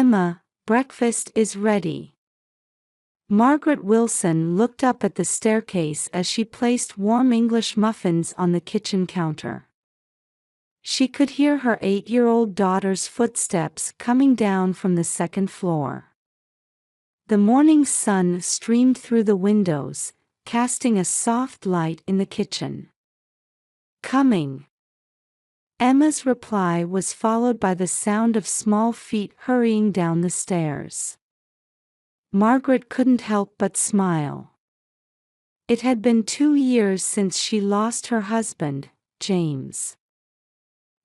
Emma, breakfast is ready. Margaret Wilson looked up at the staircase as she placed warm English muffins on the kitchen counter. She could hear her 8-year-old daughter's footsteps coming down from the second floor. The morning sun streamed through the windows, casting a soft light in the kitchen. Coming. Emma's reply was followed by the sound of small feet hurrying down the stairs. Margaret couldn't help but smile. It had been 2 years since she lost her husband, James.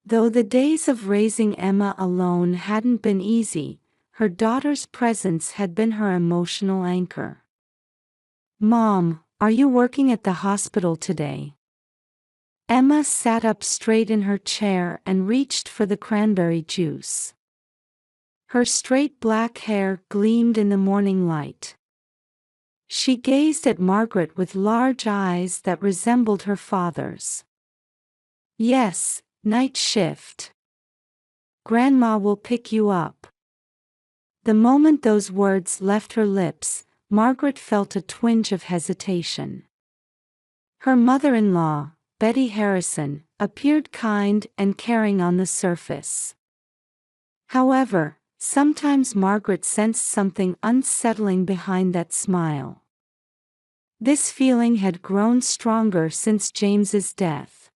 Though the days of raising Emma alone hadn't been easy, her daughter's presence had been her emotional anchor. "Mom, are you working at the hospital today?" Emma sat up straight in her chair and reached for the cranberry juice. Her straight black hair gleamed in the morning light. She gazed at Margaret with large eyes that resembled her father's. "Yes, night shift. Grandma will pick you up." The moment those words left her lips, Margaret felt a twinge of hesitation. Her mother-in-law, Betty Harrison, appeared kind and caring on the surface. However, sometimes Margaret sensed something unsettling behind that smile. This feeling had grown stronger since James's death.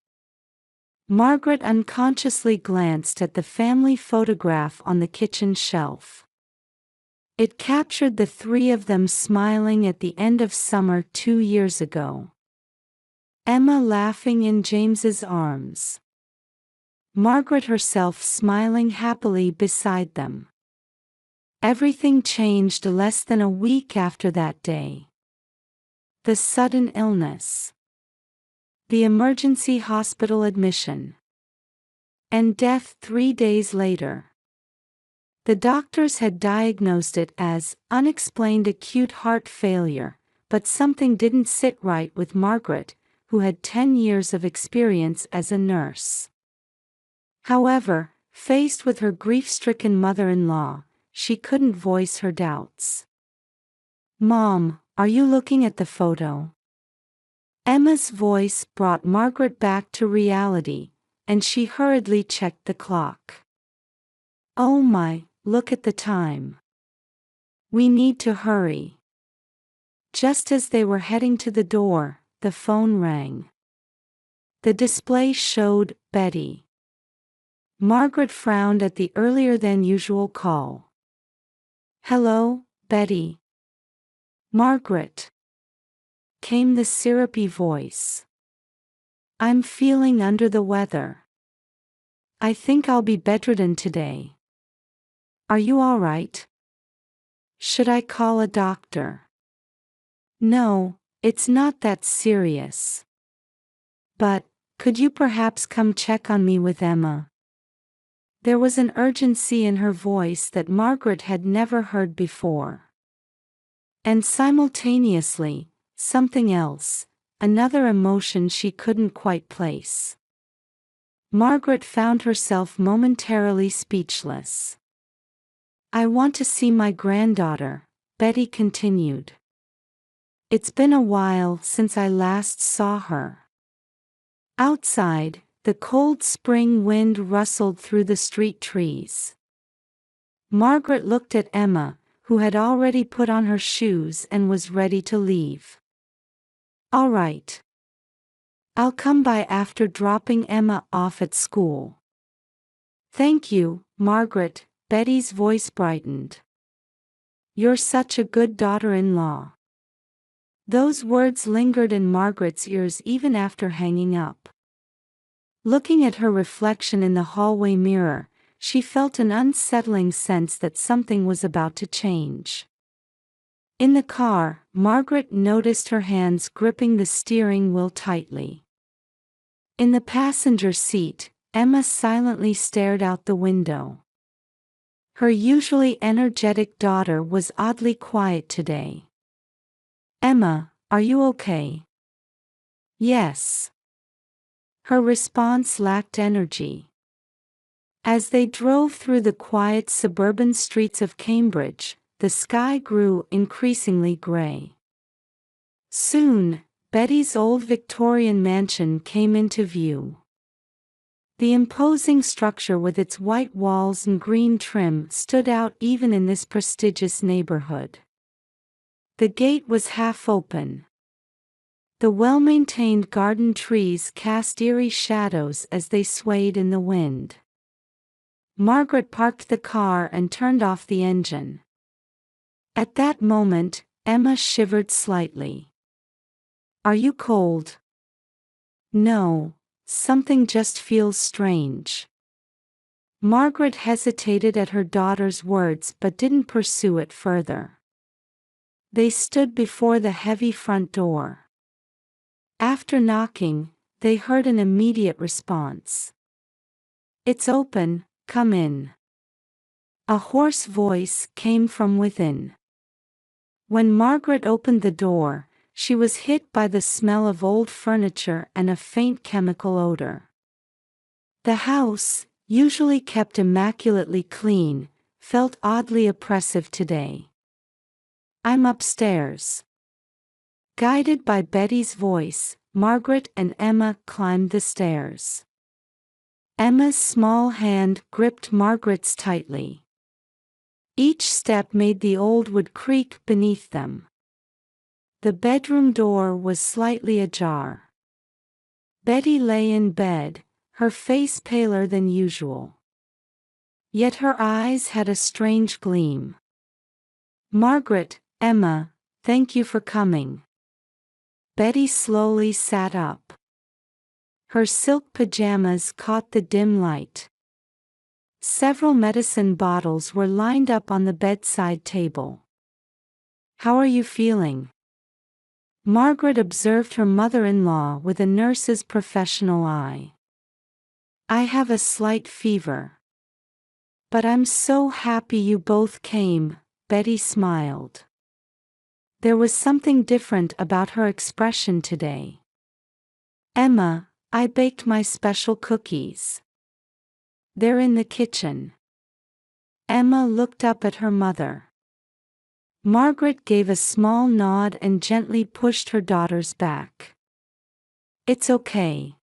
Margaret unconsciously glanced at the family photograph on the kitchen shelf. It captured the three of them smiling at the end of summer 2 years ago. Emma laughing in James's arms. Margaret herself smiling happily beside them. Everything changed less than a week after that day. The sudden illness. The emergency hospital admission. And death 3 days later. The doctors had diagnosed it as unexplained acute heart failure, but something didn't sit right with Margaret, who had 10 years of experience as a nurse. However, faced with her grief-stricken mother-in-law, she couldn't voice her doubts. "Mom, are you looking at the photo?" Emma's voice brought Margaret back to reality, and she hurriedly checked the clock. "Oh my, look at the time. We need to hurry." Just as they were heading to the door, the phone rang. The display showed Betty. Margaret frowned at the earlier-than-usual call. "Hello, Betty." "Margaret," came the syrupy voice. "I'm feeling under the weather. I think I'll be bedridden today. Are you all right? Should I call a doctor?" "No, it's not that serious. But, could you perhaps come check on me with Emma?" There was an urgency in her voice that Margaret had never heard before. And simultaneously, something else, another emotion she couldn't quite place. Margaret found herself momentarily speechless. "I want to see my granddaughter," Betty continued. "It's been a while since I last saw her." Outside, the cold spring wind rustled through the street trees. Margaret looked at Emma, who had already put on her shoes and was ready to leave. "All right. I'll come by after dropping Emma off at school." "Thank you, Margaret," Betty's voice brightened. "You're such a good daughter-in-law." Those words lingered in Margaret's ears even after hanging up. Looking at her reflection in the hallway mirror, she felt an unsettling sense that something was about to change. In the car, Margaret noticed her hands gripping the steering wheel tightly. In the passenger seat, Emma silently stared out the window. Her usually energetic daughter was oddly quiet today. "Emma, are you okay?" "Yes." Her response lacked energy. As they drove through the quiet suburban streets of Cambridge, the sky grew increasingly grey. Soon, Betty's old Victorian mansion came into view. The imposing structure with its white walls and green trim stood out even in this prestigious neighborhood. The gate was half open. The well-maintained garden trees cast eerie shadows as they swayed in the wind. Margaret parked the car and turned off the engine. At that moment, Emma shivered slightly. "Are you cold?" "No, something just feels strange." Margaret hesitated at her daughter's words but didn't pursue it further. They stood before the heavy front door. After knocking, they heard an immediate response. "It's open, come in." A hoarse voice came from within. When Margaret opened the door, she was hit by the smell of old furniture and a faint chemical odor. The house, usually kept immaculately clean, felt oddly oppressive today. "I'm upstairs." Guided by Betty's voice, Margaret and Emma climbed the stairs. Emma's small hand gripped Margaret's tightly. Each step made the old wood creak beneath them. The bedroom door was slightly ajar. Betty lay in bed, her face paler than usual. Yet her eyes had a strange gleam. "Margaret, Emma, thank you for coming." Betty slowly sat up. Her silk pajamas caught the dim light. Several medicine bottles were lined up on the bedside table. "How are you feeling?" Margaret observed her mother-in-law with a nurse's professional eye. "I have a slight fever." "But I'm so happy you both came," Betty smiled. There was something different about her expression today. "Emma, I baked my special cookies. They're in the kitchen." Emma looked up at her mother. Margaret gave a small nod and gently pushed her daughter's back. "It's okay.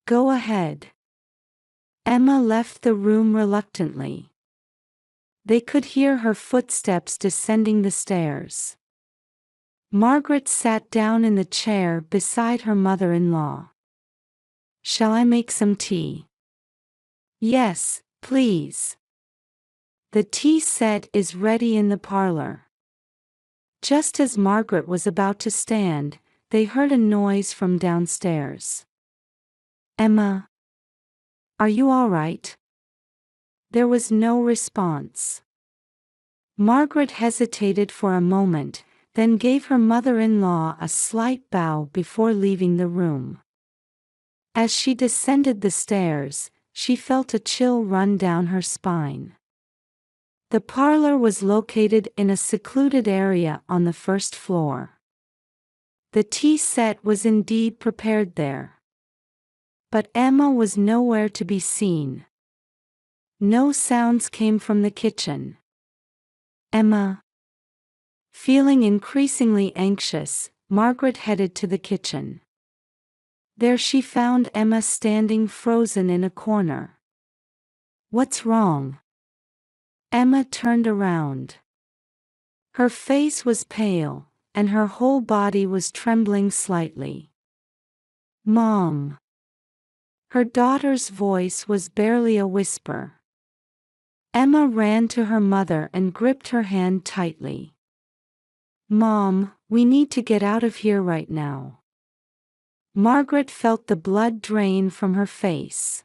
Go ahead." Emma left the room reluctantly. They could hear her footsteps descending the stairs. Margaret sat down in the chair beside her mother-in-law. "Shall I make some tea?" "Yes, please. The tea set is ready in the parlor." Just as Margaret was about to stand, they heard a noise from downstairs. "Emma? Are you all right?" There was no response. Margaret hesitated for a moment, then gave her mother-in-law a slight bow before leaving the room. As she descended the stairs, she felt a chill run down her spine. The parlor was located in a secluded area on the first floor. The tea set was indeed prepared there. But Emma was nowhere to be seen. No sounds came from the kitchen. "Emma?" Feeling increasingly anxious, Margaret headed to the kitchen. There she found Emma standing frozen in a corner. "What's wrong?" Emma turned around. Her face was pale, and her whole body was trembling slightly. "Mom." Her daughter's voice was barely a whisper. Emma ran to her mother and gripped her hand tightly. "Mom, we need to get out of here right now." Margaret felt the blood drain from her face.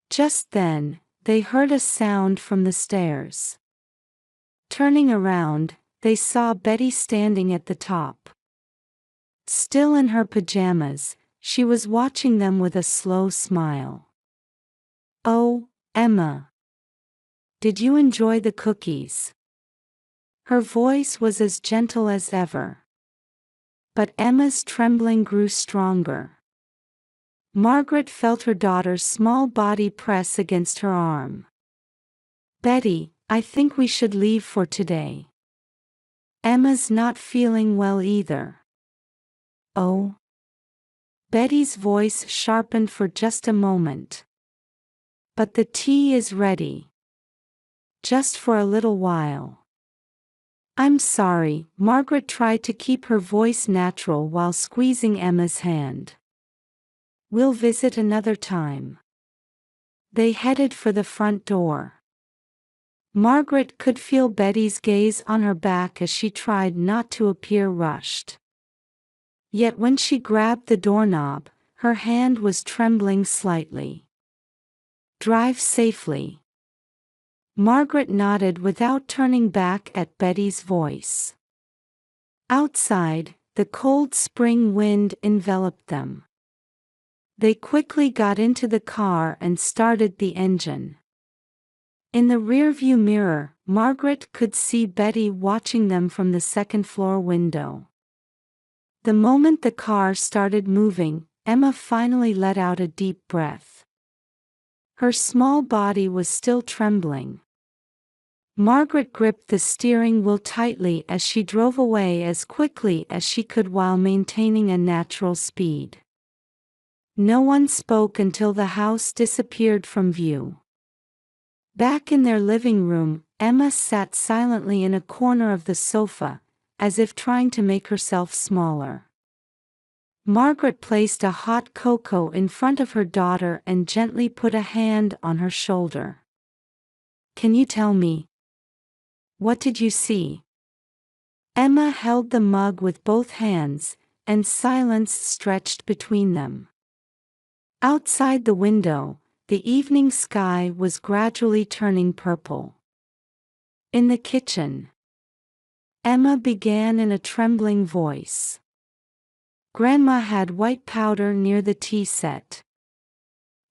Just then, they heard a sound from the stairs. Turning around, they saw Betty standing at the top. Still in her pajamas, she was watching them with a slow smile. "Oh, Emma. Did you enjoy the cookies?" Her voice was as gentle as ever. But Emma's trembling grew stronger. Margaret felt her daughter's small body press against her arm. "Betty, I think we should leave for today. Emma's not feeling well either." "Oh?" Betty's voice sharpened for just a moment. "But the tea is ready. Just for a little while." "I'm sorry." Margaret tried to keep her voice natural while squeezing Emma's hand. "We'll visit another time." They headed for the front door. Margaret could feel Betty's gaze on her back as she tried not to appear rushed. Yet when she grabbed the doorknob, her hand was trembling slightly. "Drive safely." Margaret nodded without turning back at Betty's voice. Outside, the cold spring wind enveloped them. They quickly got into the car and started the engine. In the rearview mirror, Margaret could see Betty watching them from the second-floor window. The moment the car started moving, Emma finally let out a deep breath. Her small body was still trembling. Margaret gripped the steering wheel tightly as she drove away as quickly as she could while maintaining a natural speed. No one spoke until the house disappeared from view. Back in their living room, Emma sat silently in a corner of the sofa, as if trying to make herself smaller. Margaret placed a hot cocoa in front of her daughter and gently put a hand on her shoulder. "Can you tell me? What did you see?" Emma held the mug with both hands, and silence stretched between them. Outside the window, the evening sky was gradually turning purple. In the kitchen, Emma began in a trembling voice. "Grandma had white powder near the tea set."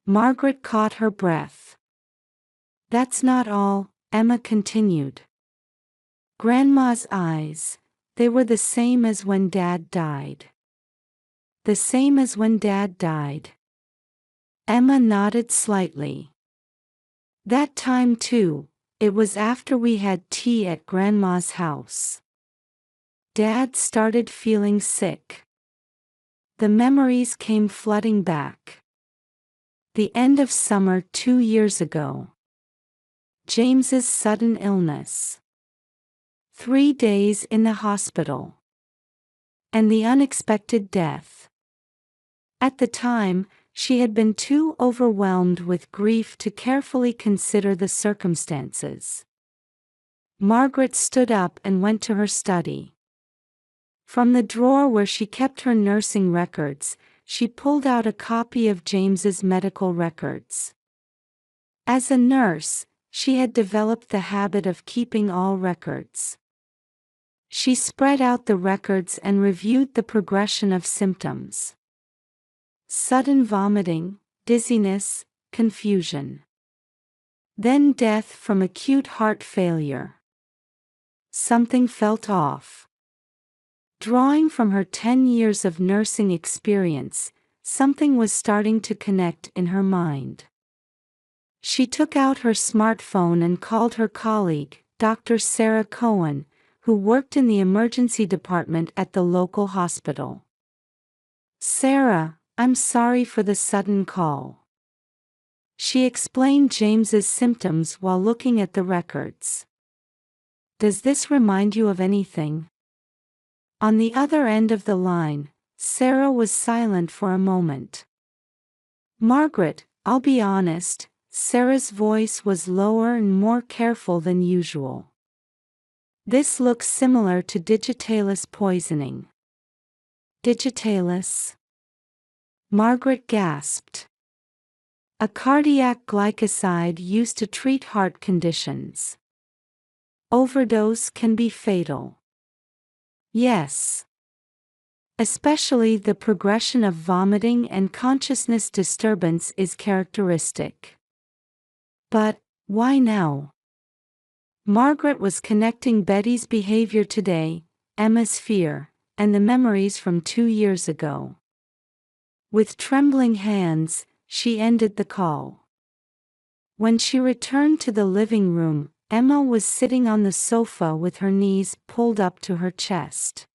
Margaret caught her breath. "That's not all," Emma continued. "Grandma's eyes, they were the same as when Dad died." "The same as when Dad died?" Emma nodded slightly. "That time too, it was after we had tea at Grandma's house. Dad started feeling sick." The memories came flooding back. The end of summer 2 years ago. James's sudden illness. 3 days in the hospital. And the unexpected death. At the time, she had been too overwhelmed with grief to carefully consider the circumstances. Margaret stood up and went to her study. From the drawer where she kept her nursing records, she pulled out a copy of James's medical records. As a nurse, she had developed the habit of keeping all records. She spread out the records and reviewed the progression of symptoms. Sudden vomiting, dizziness, confusion. Then death from acute heart failure. Something felt off. Drawing from her 10 years of nursing experience, something was starting to connect in her mind. She took out her smartphone and called her colleague, Dr. Sarah Cohen, who worked in the emergency department at the local hospital. "Sarah, I'm sorry for the sudden call." She explained James's symptoms while looking at the records. "Does this remind you of anything?" On the other end of the line, Sarah was silent for a moment. "Margaret, I'll be honest," Sarah's voice was lower and more careful than usual. "This looks similar to digitalis poisoning." "Digitalis?" Margaret gasped. "A cardiac glycoside used to treat heart conditions. Overdose can be fatal." "Yes. Especially the progression of vomiting and consciousness disturbance is characteristic." "But, why now?" Margaret was connecting Betty's behavior today, Emma's fear, and the memories from 2 years ago. With trembling hands, she ended the call. When she returned to the living room, Emma was sitting on the sofa with her knees pulled up to her chest.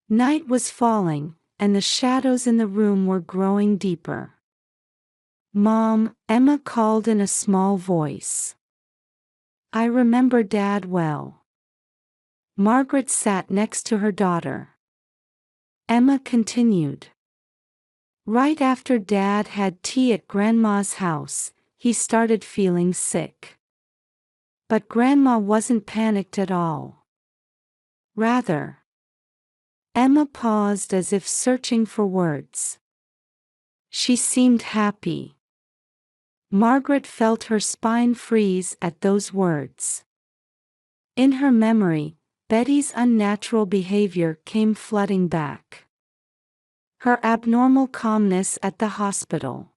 Night was falling, and the shadows in the room were growing deeper. "Mom," Emma called in a small voice. "I remember Dad well." Margaret sat next to her daughter. Emma continued. "Right after Dad had tea at Grandma's house, he started feeling sick. But Grandma wasn't panicked at all. Rather." Emma paused as if searching for words. "She seemed happy." Margaret felt her spine freeze at those words. In her memory, Betty's unnatural behavior came flooding back. Her abnormal calmness at the hospital.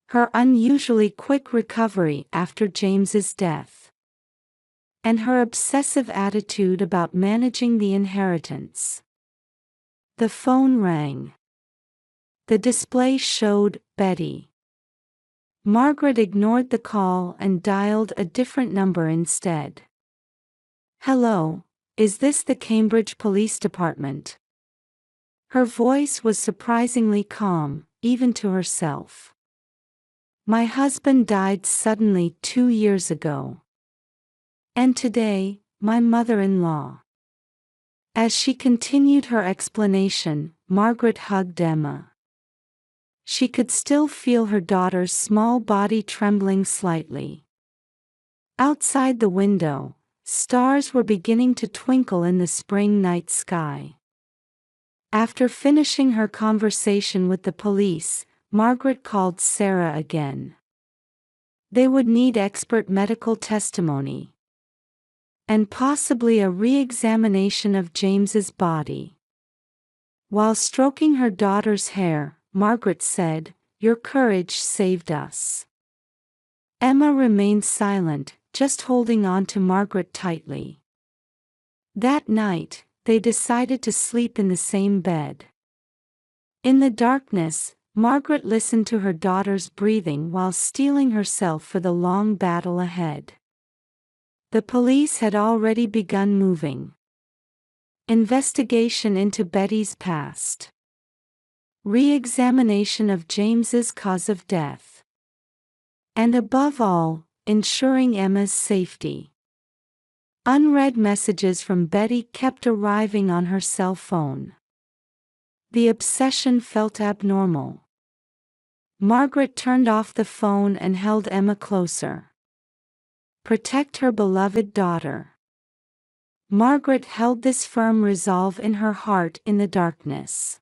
Her unusually quick recovery after James's death. And her obsessive attitude about managing the inheritance. The phone rang. The display showed Betty. Margaret ignored the call and dialed a different number instead. "Hello, is this the Cambridge Police Department?" Her voice was surprisingly calm, even to herself. "My husband died suddenly 2 years ago. And today, my mother-in-law." As she continued her explanation, Margaret hugged Emma. She could still feel her daughter's small body trembling slightly. Outside the window, stars were beginning to twinkle in the spring night sky. After finishing her conversation with the police, Margaret called Sarah again. They would need expert medical testimony. And possibly a re-examination of James's body. While stroking her daughter's hair, Margaret said, "Your courage saved us." Emma remained silent, just holding on to Margaret tightly. That night, they decided to sleep in the same bed. In the darkness, Margaret listened to her daughter's breathing while steeling herself for the long battle ahead. The police had already begun moving. Investigation into Betty's past. Re-examination of James's cause of death. And above all, ensuring Emma's safety. Unread messages from Betty kept arriving on her cell phone. The obsession felt abnormal. Margaret turned off the phone and held Emma closer. Protect her beloved daughter. Margaret held this firm resolve in her heart in the darkness.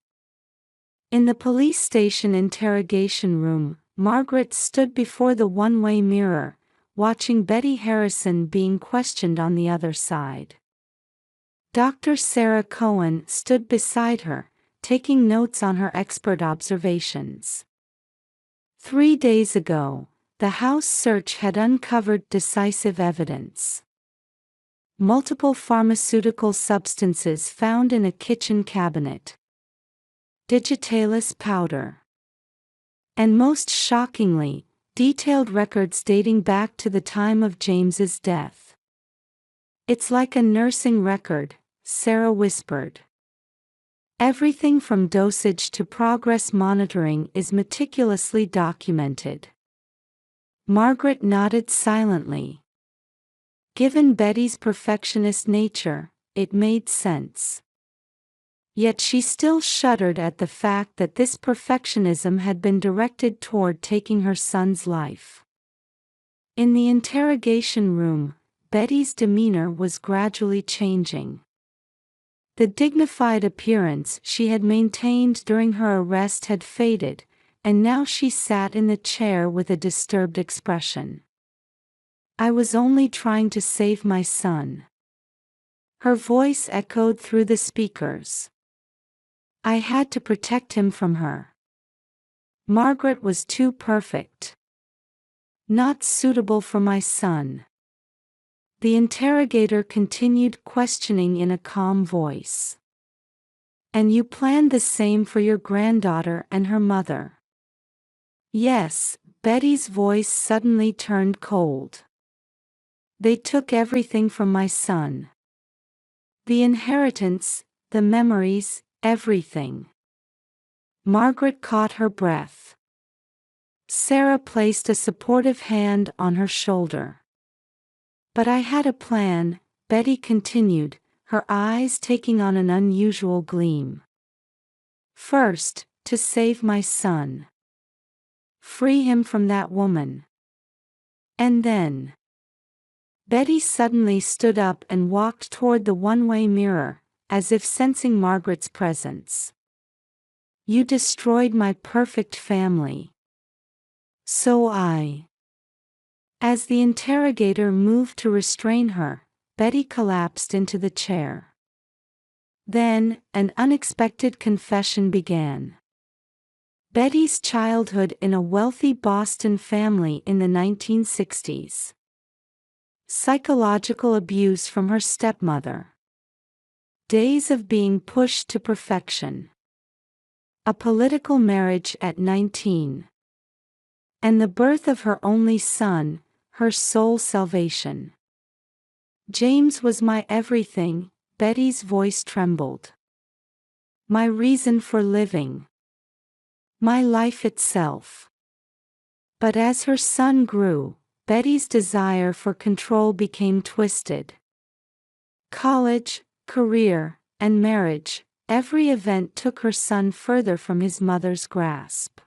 In the police station interrogation room, Margaret stood before the one-way mirror, watching Betty Harrison being questioned on the other side. Dr. Sarah Cohen stood beside her, taking notes on her expert observations. 3 days ago, the house search had uncovered decisive evidence. Multiple pharmaceutical substances found in a kitchen cabinet. Digitalis powder. And most shockingly, detailed records dating back to the time of James's death. "It's like a nursing record," Sarah whispered. "Everything from dosage to progress monitoring is meticulously documented." Margaret nodded silently. Given Betty's perfectionist nature, it made sense. Yet she still shuddered at the fact that this perfectionism had been directed toward taking her son's life. In the interrogation room, Betty's demeanor was gradually changing. The dignified appearance she had maintained during her arrest had faded, and now she sat in the chair with a disturbed expression. "I was only trying to save my son." Her voice echoed through the speakers. "I had to protect him from her. Margaret was too perfect. Not suitable for my son." The interrogator continued questioning in a calm voice. And you planned the same for your granddaughter and her mother. Yes, Betty's voice suddenly turned cold. They took everything from my son. The inheritance, the memories, everything. Margaret caught her breath. Sarah placed a supportive hand on her shoulder. But I had a plan, Betty continued, her eyes taking on an unusual gleam. First, to save my son. Free him from that woman. And then. Betty suddenly stood up and walked toward the one-way mirror, as if sensing Margaret's presence. You destroyed my perfect family. So I. As the interrogator moved to restrain her, Betty collapsed into the chair. Then, an unexpected confession began. Betty's childhood in a wealthy Boston family in the 1960s. Psychological abuse from her stepmother. Days of being pushed to perfection. A political marriage at 19. And the birth of her only son, her sole salvation. James was my everything, Betty's voice trembled. My reason for living. My life itself. But as her son grew, Betty's desire for control became twisted. College, career, and marriage, every event took her son further from his mother's grasp.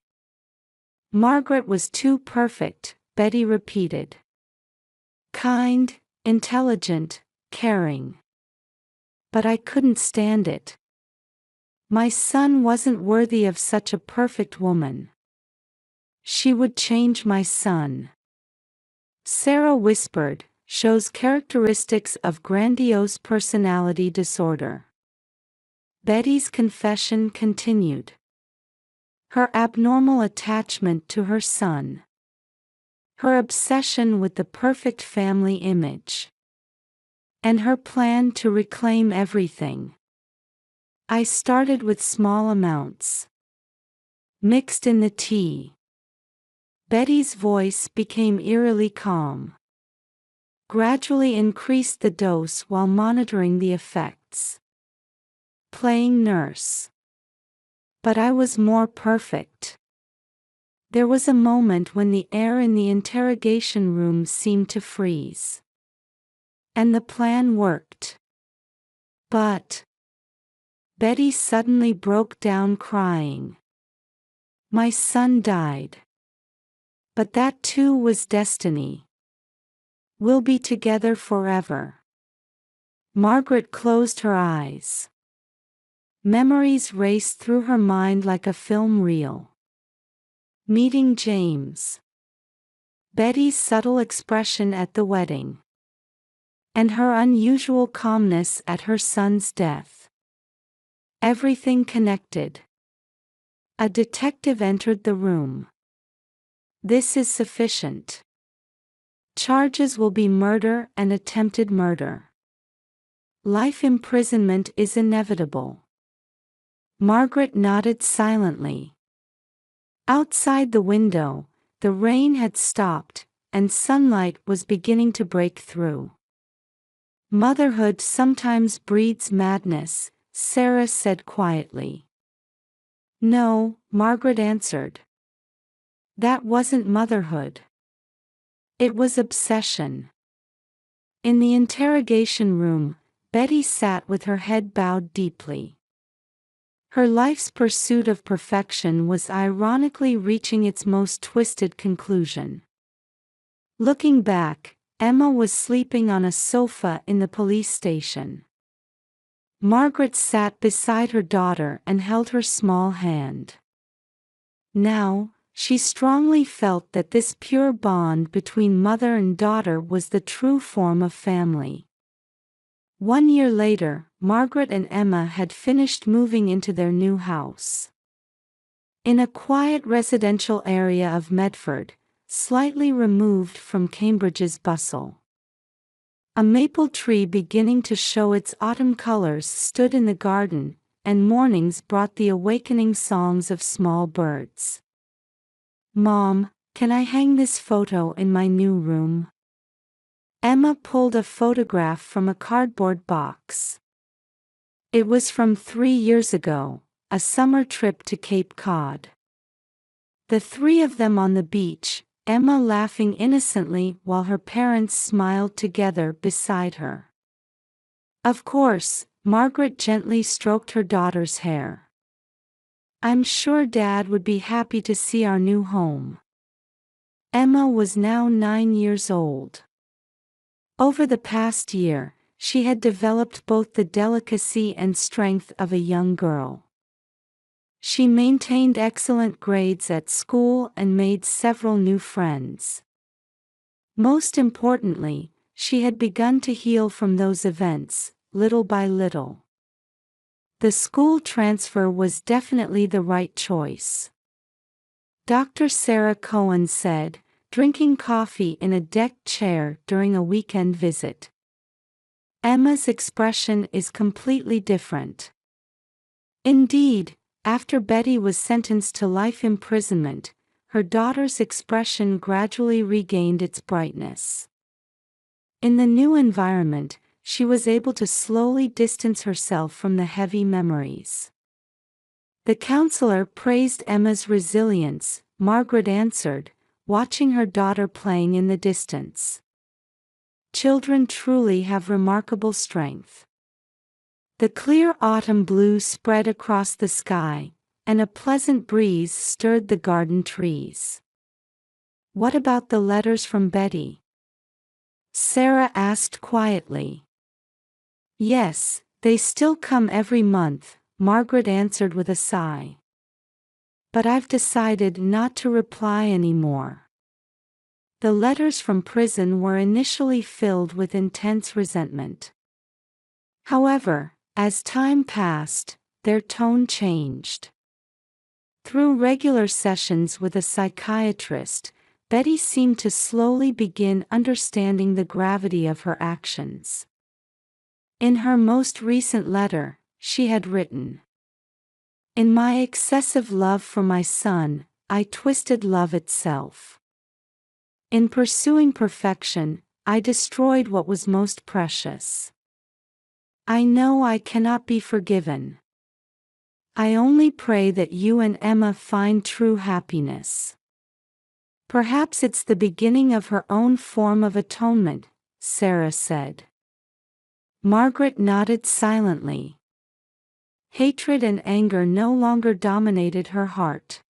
Margaret was too perfect, Betty repeated. Kind, intelligent, caring. But I couldn't stand it. My son wasn't worthy of such a perfect woman. She would change my son. Sarah whispered, shows characteristics of grandiose personality disorder. Betty's confession continued. Her abnormal attachment to her son. Her obsession with the perfect family image. And her plan to reclaim everything. I started with small amounts. Mixed in the tea. Betty's voice became eerily calm. Gradually increased the dose while monitoring the effects. Playing nurse. But I was more perfect. There was a moment when the air in the interrogation room seemed to freeze. And the plan worked. But. Betty suddenly broke down crying. My son died. But that too was destiny. We'll be together forever. Margaret closed her eyes. Memories raced through her mind like a film reel. Meeting James. Betty's subtle expression at the wedding. And her unusual calmness at her son's death. Everything connected. A detective entered the room. This is sufficient. Charges will be murder and attempted murder. Life imprisonment is inevitable. Margaret nodded silently. Outside the window, the rain had stopped, and sunlight was beginning to break through. Motherhood sometimes breeds madness, Sarah said quietly. No, Margaret answered. That wasn't motherhood. It was obsession. In the interrogation room, Betty sat with her head bowed deeply. Her life's pursuit of perfection was ironically reaching its most twisted conclusion. Looking back, Emma was sleeping on a sofa in the police station. Margaret sat beside her daughter and held her small hand. Now, she strongly felt that this pure bond between mother and daughter was the true form of family. 1 year later, Margaret and Emma had finished moving into their new house. In a quiet residential area of Medford, slightly removed from Cambridge's bustle. A maple tree beginning to show its autumn colors stood in the garden, and mornings brought the awakening songs of small birds. "Mom, can I hang this photo in my new room?" Emma pulled a photograph from a cardboard box. It was from 3 years ago, a summer trip to Cape Cod. The three of them on the beach, Emma laughing innocently while her parents smiled together beside her. "Of course," Margaret gently stroked her daughter's hair. "I'm sure Dad would be happy to see our new home." Emma was now 9 years old. Over the past year, she had developed both the delicacy and strength of a young girl. She maintained excellent grades at school and made several new friends. Most importantly, she had begun to heal from those events, little by little. The school transfer was definitely the right choice. Dr. Sarah Cohen said, drinking coffee in a decked chair during a weekend visit. "Emma's expression is completely different." Indeed, after Betty was sentenced to life imprisonment, her daughter's expression gradually regained its brightness. In the new environment, she was able to slowly distance herself from the heavy memories. The counselor praised Emma's resilience, Margaret answered, watching her daughter playing in the distance. "Children truly have remarkable strength." The clear autumn blue spread across the sky, and a pleasant breeze stirred the garden trees. "What about the letters from Betty?" Sarah asked quietly. "Yes, they still come every month," Margaret answered with a sigh. "But I've decided not to reply anymore." The letters from prison were initially filled with intense resentment. However, as time passed, their tone changed. Through regular sessions with a psychiatrist, Betty seemed to slowly begin understanding the gravity of her actions. In her most recent letter, she had written, "In my excessive love for my son, I twisted love itself. In pursuing perfection, I destroyed what was most precious. I know I cannot be forgiven. I only pray that you and Emma find true happiness." "Perhaps it's the beginning of her own form of atonement," Sarah said. Margaret nodded silently. Hatred and anger no longer dominated her heart.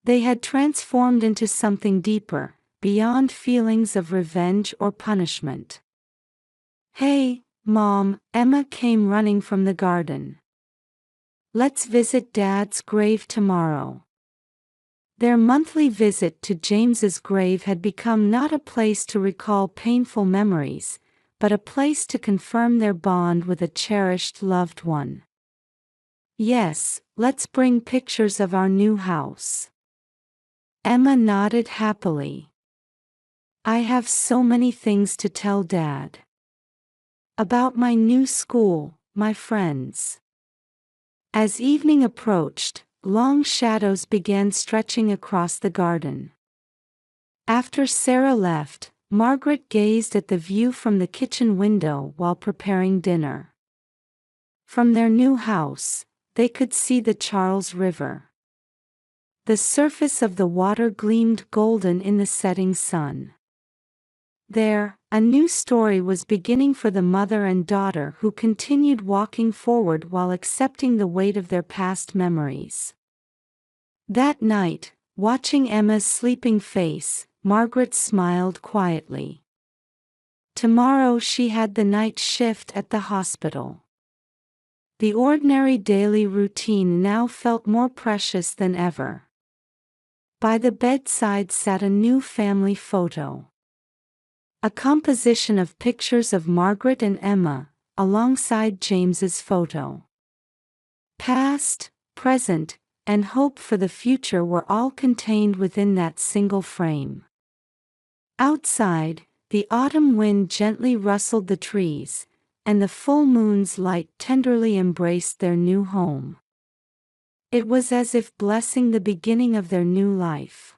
They had transformed into something deeper, beyond feelings of revenge or punishment. "Hey, Mom," Emma came running from the garden. "Let's visit Dad's grave tomorrow." Their monthly visit to James's grave had become not a place to recall painful memories, but a place to confirm their bond with a cherished loved one. "Yes, let's bring pictures of our new house." Emma nodded happily. "I have so many things to tell Dad. About my new school, my friends." As evening approached, long shadows began stretching across the garden. After Sarah left, Margaret gazed at the view from the kitchen window while preparing dinner. From their new house, they could see the Charles River. The surface of the water gleamed golden in the setting sun. There, a new story was beginning for the mother and daughter who continued walking forward while accepting the weight of their past memories. That night, watching Emma's sleeping face, Margaret smiled quietly. Tomorrow she had the night shift at the hospital. The ordinary daily routine now felt more precious than ever. By the bedside sat a new family photo. A composition of pictures of Margaret and Emma, alongside James's photo. Past, present, and hope for the future were all contained within that single frame. Outside, the autumn wind gently rustled the trees, and the full moon's light tenderly embraced their new home. It was as if blessing the beginning of their new life.